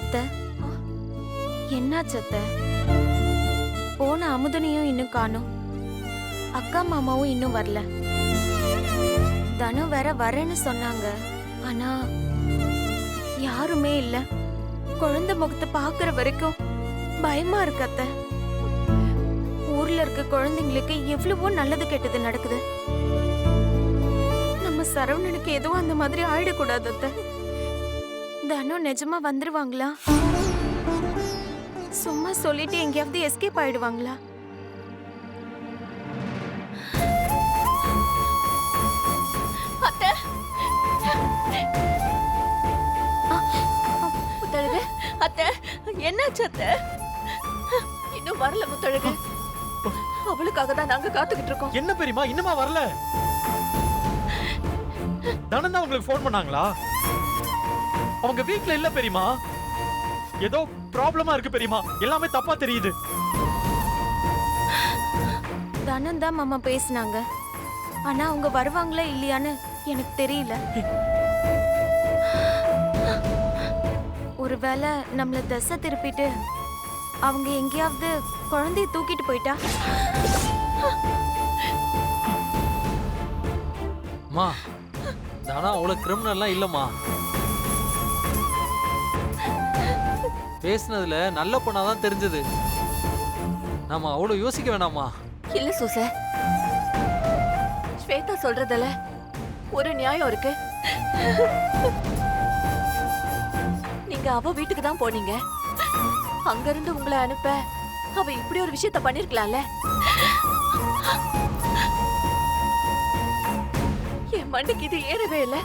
அத்தை, என்னாச்சு அத்தை? போன அமுதனையும் இன்னும் காணோம். அக்கா மாமாவும் இன்னும் வரல. தனு வேற வரேன்னு சொன்னாங்க. ஆனா யாருமே இல்ல. குழந்தை முகத்தை பாக்குற வரைக்கும் பயமா இருக்கு அத்தை. ஊர்ல இருக்க குழந்தைங்களுக்கு எவ்வளவோ நல்லது கெட்டது நடக்குது. நம்ம சரவணனுக்கு எதுவும் அந்த மாதிரி ஆயிடக்கூடாது அத்தை. தனு நிஜமா வந்துருவாங்களா? சும்மா சொல்லிட்டு எங்கேயாவது எஸ்கேப் ஆயிடுவாங்களா? முத்தழகு, அத்தை என்னாச்சு அத்தை? இன்னும் வரல முத்தழகு. அவளுக்காக தான் நாங்க காத்துக்கிட்டு இருக்கோம். என்ன பெரியமா இன்னுமா வரல? தனன் தான் உங்களுக்கு ஃபோன் பண்ணாங்களா? அவங்க வீட்ல இல்ல பெரியமா. ஏதோ ப்ராப்ளமா இருக்கு பெரியமா. எல்லாமே தப்பா தெரியுது. தனன் தான் மாமா பேசினாங்க. ஆனா அவங்க வருவாங்களா இல்லையான்னு எனக்கு தெரியல. ஒருவேளை நம்மள திசை திருப்பிட்டு அவங்க எங்கேயாவது குழந்தைய தூக்கிட்டு போயிட்டா? மா, தானா அவ்வளவு கிரிமினல்லாம் இல்லம்மா. பேசினதுல நல்ல பொண்ணாதான் தெரிஞ்சது. நாம அவ்வளவு யோசிக்க வேணாமா? இல்ல சூச, ஸ்வேதா சொல்றதுல ஒரு நியாயம் இருக்கு. நீங்க அவ வீட்டுக்கு தான் போனீங்க. அங்க இருந்து உங்களை அனுப்ப அவ இப்படி ஒரு விஷயத்த பண்ணிருக்கலாம்ல. என் மண்டைக்கு இது ஏறவே இல்ல.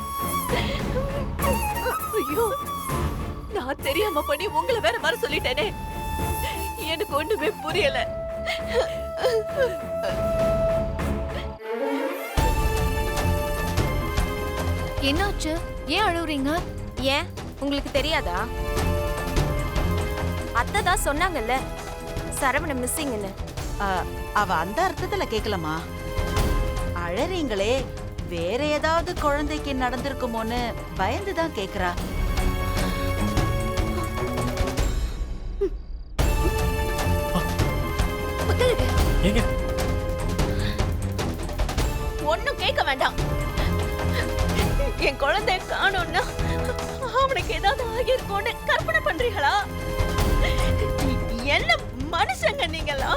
ஐயோ, நான் தெரியாம பண்ணி உங்களை வேற வர சொல்லிட்டேனே. எனக்கு ஒண்ணுமே புரியல. என்னாச்சு? ஏன் அழுவுறீங்க? ஏன் உங்களுக்கு தெரியாதா? அத்தை தான் சொன்னாங்கல்ல சரவணன் மிஸ்ஸிங்னு. அவ அந்த அர்த்தத்துல கேக்கலமா. அழறீங்களே, வேற ஏதாவது குழந்தைக்கு நடந்திருக்குமோன்னு பயந்துதான் கேக்குறா. ஏங்க ஒண்ணும் கேட்க வேண்டாம். என் குழந்தை காணோம்னா அவனுக்கு ஏதாவது ஆகியிருக்கும்னு கற்பனை பண்றீங்களா? என்ன மனுஷங்க நீங்களா?